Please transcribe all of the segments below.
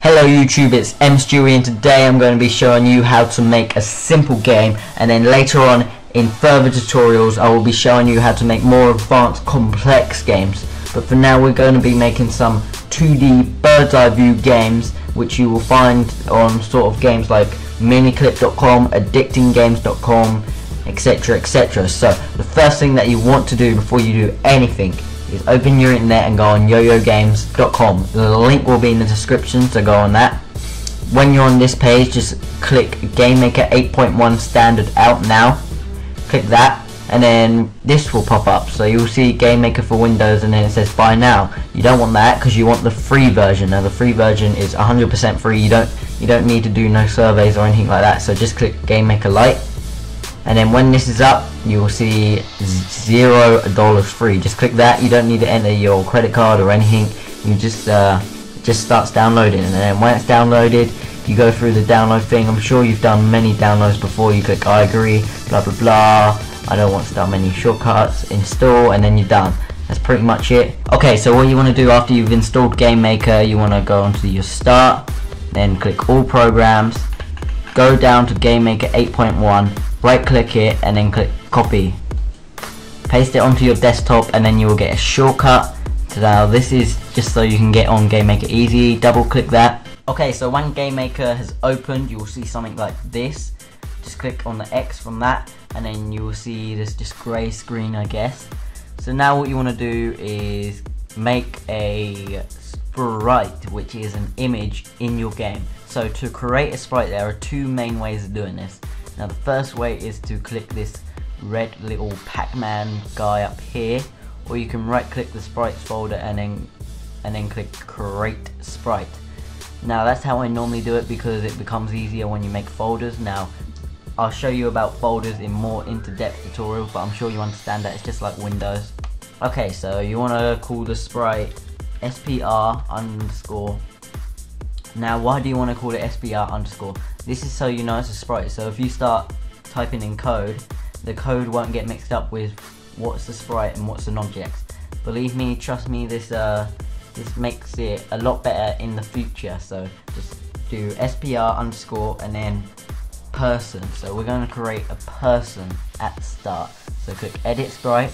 Hello YouTube, it's MStewie and today I'm going to be showing you how to make a simple game, and then later on in further tutorials I will be showing you how to make more advanced complex games. But for now we're going to be making some 2D bird's eye view games which you will find on sort of games like miniclip.com, addictinggames.com, etc, etc. So the first thing that you want to do before you do anything is open your internet and go on yoyogames.com. The link will be in the description, so go on that. When you're on this page, just click GameMaker 8.1 Standard Out Now. Click that, and then this will pop up. So you'll see GameMaker for Windows, and then it says Buy Now. You don't want that because you want the free version. Now the free version is 100% free. You don't need to do no surveys or anything like that. So just click GameMaker Lite. And then when this is up, you will see $0 free. Just click that. You don't need to enter your credit card or anything. You just starts downloading, and then when it's downloaded, you go through the download thing. I'm sure you've done many downloads before. You click I agree, blah blah blah. I don't want to start many shortcuts. Install, and then you're done. That's pretty much it. Okay, so what you want to do after you've installed GameMaker, you want to go onto your Start, then click All Programs, go down to GameMaker 8.1. right click it and then click copy, paste it onto your desktop, and then you will get a shortcut. So now this is just so you can get on GameMaker easy. Double click that. Okay, so when GameMaker has opened, you will see something like this. Just click on the X from that, and then you will see this just grey screen, I guess. So now what you want to do is make a sprite, which is an image in your game. So to create a sprite, there are two main ways of doing this. Now the first way is to click this red little Pac-Man guy up here, or you can right click the sprites folder and then click create sprite. Now that's how I normally do it because it becomes easier when you make folders. Now I'll show you about folders in more into-depth tutorials, but I'm sure you understand that it's just like Windows. Okay, so you want to call the sprite SPR underscore. Now why do you want to call it SPR underscore? This is so you know it's a sprite, so if you start typing in code, the code won't get mixed up with what's the sprite and what's an object. Believe me, trust me, this makes it a lot better in the future. So just do SPR underscore and then person. So we're going to create a person at the start. So click edit sprite,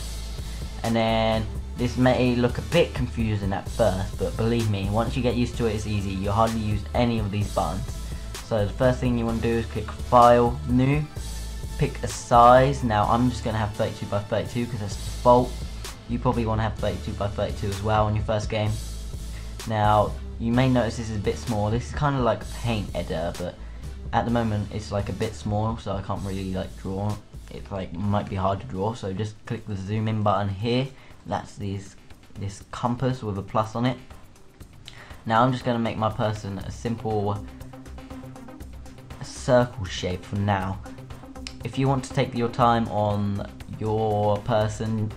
and then this may look a bit confusing at first, but believe me, once you get used to it, it's easy. You hardly use any of these buttons. So the first thing you want to do is click File, New, pick a size. Now I'm just going to have 32 by 32 because that's default. You probably want to have 32 by 32 as well on your first game. Now you may notice this is a bit small. This is kind of like a paint editor, but at the moment it's like a bit small, so I can't really like draw. It like might be hard to draw, so just click the zoom in button here. That's this compass with a plus on it. Now I'm just going to make my person a simple circle shape for now. If you want to take your time on your person,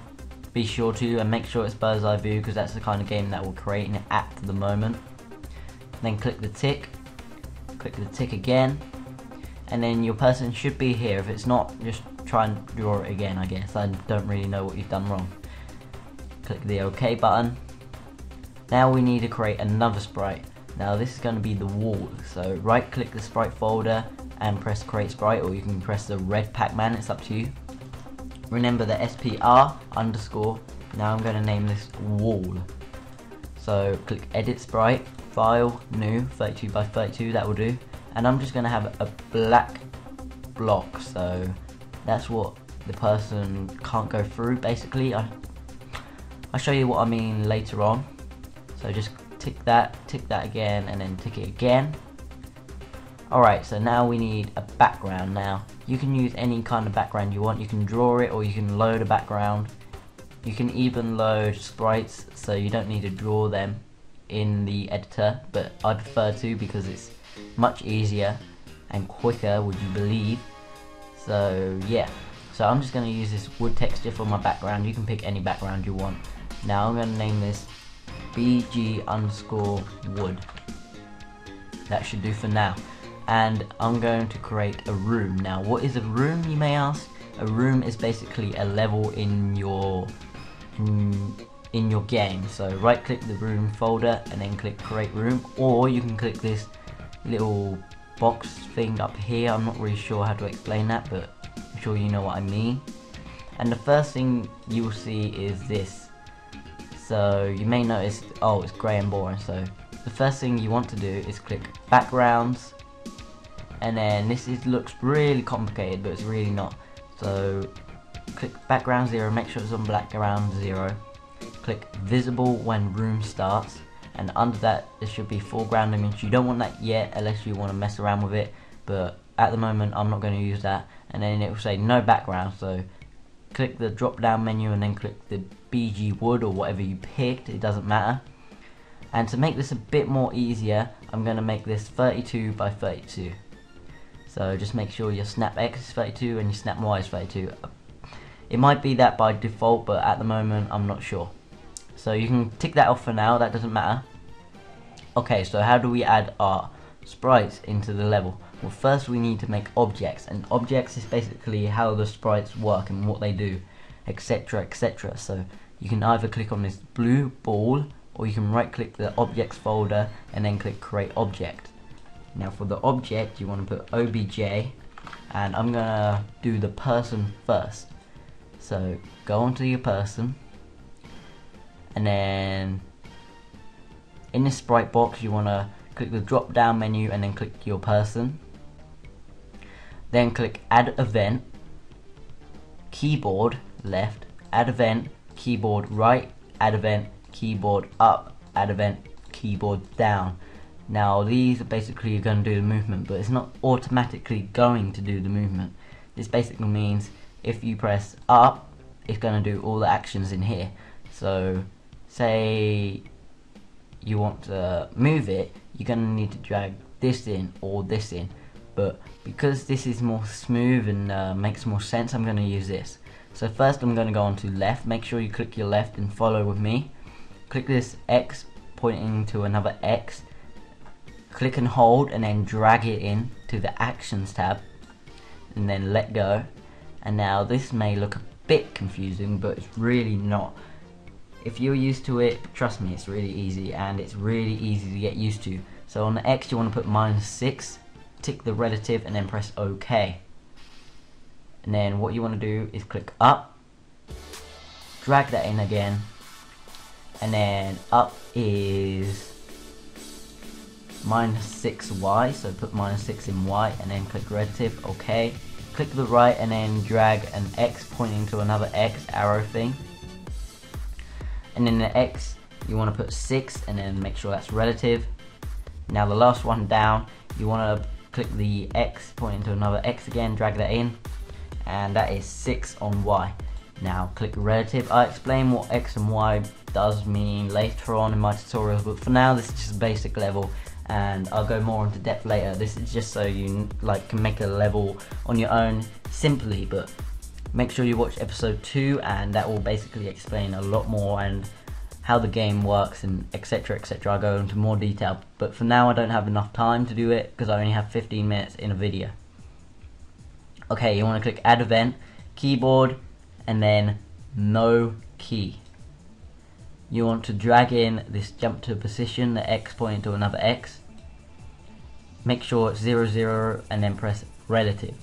be sure to, and make sure it's bird's eye view because that's the kind of game that we're creating at the moment. Then click the tick again, and then your person should be here. If it's not, just try and draw it again, I guess. I don't really know what you've done wrong. Click the OK button. Now we need to create another sprite. Now this is going to be the wall. So right click the sprite folder and press create sprite, or you can press the red Pac-Man, it's up to you. Remember the SPR underscore. Now I'm going to name this wall. So click edit sprite, file, new, 32 by 32, that will do. And I'm just going to have a black block, so that's what the person can't go through basically. I'll show you what I mean later on. So just tick that again, and then tick it again. Alright, so now we need a background. Now you can use any kind of background you want. You can draw it, or you can load a background. You can even load sprites, so you don't need to draw them in the editor, but I prefer to because it's much easier and quicker, would you believe. So yeah, so I'm just going to use this wood texture for my background. You can pick any background you want. Now I'm going to name this BG underscore wood. That should do for now. And I'm going to create a room. Now what is a room, you may ask? A room is basically a level in your in your game. So right click the room folder and then click create room, or you can click this little box thing up here. I'm not really sure how to explain that, but I'm sure you know what I mean. And the first thing you will see is this. So you may notice, oh, it's grey and boring. So the first thing you want to do is click backgrounds, and then looks really complicated, but it's really not. So click background 0, make sure it's on background 0. Click visible when room starts, and under that there should be foreground image. You don't want that yet unless you want to mess around with it, but at the moment I'm not going to use that. And then it will say no background, so click the drop down menu and then click the BG wood or whatever you picked, it doesn't matter. And to make this a bit more easier, I'm going to make this 32 by 32. So just make sure your snap X is 32 and your snap Y is 32. It might be that by default, but at the moment I'm not sure. So you can tick that off for now, that doesn't matter. Okay, so how do we add our sprites into the level? Well, first we need to make objects, and objects is basically how the sprites work and what they do, etc, etc. So you can either click on this blue ball, or you can right click the objects folder and then click create object. Now for the object you want to put obj, and I'm gonna do the person first. So go onto your person, and then in this sprite box you want to click the drop down menu and then click your person. Then click add event, keyboard left, add event, keyboard right, add event, keyboard up, add event, keyboard down. Now these are basically going to do the movement, but it's not automatically going to do the movement. This basically means if you press up, it's going to do all the actions in here. So say you want to move it, you're going to need to drag this in or this in, but because this is more smooth and makes more sense, I'm going to use this. So first I'm going to go on to left. Make sure you click your left and follow with me. Click this X pointing to another X, click and hold and then drag it in to the actions tab and then let go. And now this may look a bit confusing, but it's really not. If you're used to it, trust me, it's really easy, and it's really easy to get used to. So on the X you want to put -6, tick the relative and then press OK. And then what you want to do is click up, drag that in again, and then up is -6Y, so put -6 in Y and then click relative, OK. Click the right and then drag an X pointing to another X arrow thing. And in the X you want to put 6 and then make sure that's relative. Now the last one down, you want to click the X pointing to another X again, drag that in, and that is 6 on Y. Now click relative. I'll explain what X and Y does mean later on in my tutorials, but for now this is just a basic level, and I'll go more into depth later. This is just so you can make a level on your own simply, but make sure you watch episode 2 and that will basically explain a lot more and how the game works and etc etc. I'll go into more detail, but for now I don't have enough time to do it because I only have 15 minutes in a video. Okay, you want to click add event, keyboard, and then no key. You want to drag in this jump to position, the X pointing to another X. Make sure it's 0 0 and then press relative.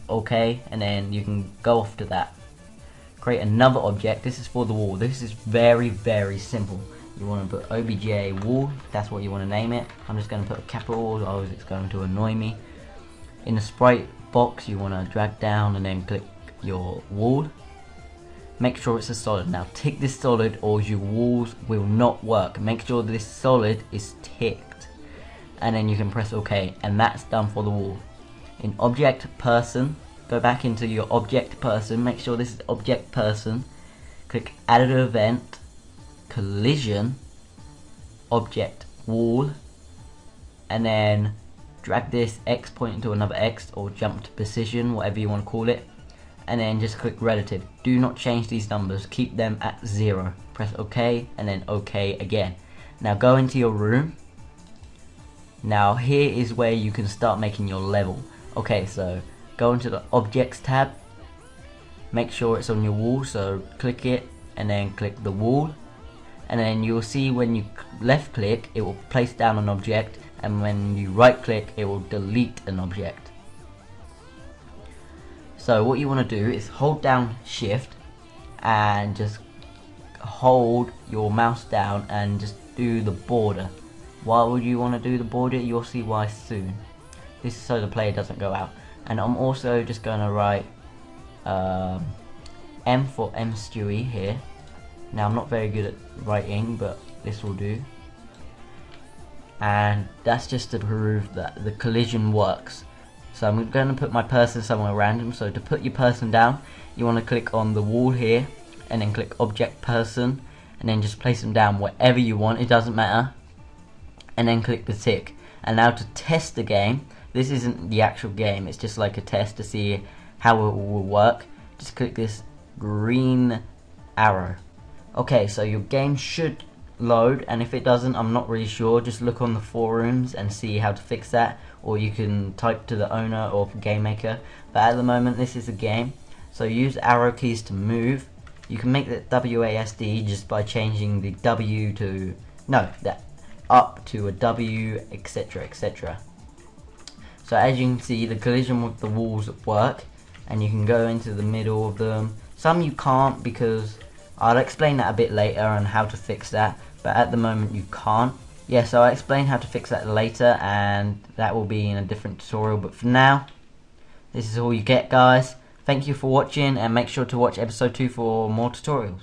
Okay, and then you can go off to that. Create another object. This is for the wall. This is very simple. You want to put obj wall, that's what you want to name it. I'm just going to put a capital, otherwise it's going to annoy me. In the sprite box you want to drag down and then click your wall. Make sure it's a solid. Now tick this solid or your walls will not work. Make sure this solid is ticked and then you can press OK, and that's done for the wall. In object person, go back into your object person, make sure this is object person, click add event, collision, object wall, and then drag this X pointing to another X or jump to position, whatever you want to call it, and then just click relative. Do not change these numbers, keep them at 0. Press OK and then OK again. Now go into your room. Now here is where you can start making your level. Okay, so go into the objects tab, make sure it's on your wall, so click it and then click the wall, and then you'll see when you left click it will place down an object, and when you right click it will delete an object. So what you want to do is hold down shift and just hold your mouse down and just do the border. Why would you want to do the border? You'll see why soon. This is so the player doesn't go out. And I'm also just going to write M for mstewie here. Now I'm not very good at writing, but this will do. And that's just to prove that the collision works. So I'm going to put my person somewhere random. So to put your person down, you want to click on the wall here and then click object person and then just place them down wherever you want, it doesn't matter, and then click the tick. And now to test the game, this isn't the actual game, it's just like a test to see how it will work. Just click this green arrow. Okay, so your game should load, and if it doesn't, I'm not really sure, just look on the forums and see how to fix that, or you can type to the owner or game maker. But at the moment this is a game, so use arrow keys to move. You can make that WASD just by changing the W to, no, that up to a W, etc, etc. So as you can see, the collision with the walls work, and you can go into the middle of them. Some you can't, because I'll explain that a bit later on how to fix that, but at the moment you can't. Yeah, so I'll explain how to fix that later, and that will be in a different tutorial, but for now, this is all you get, guys. Thank you for watching, and make sure to watch episode 2 for more tutorials.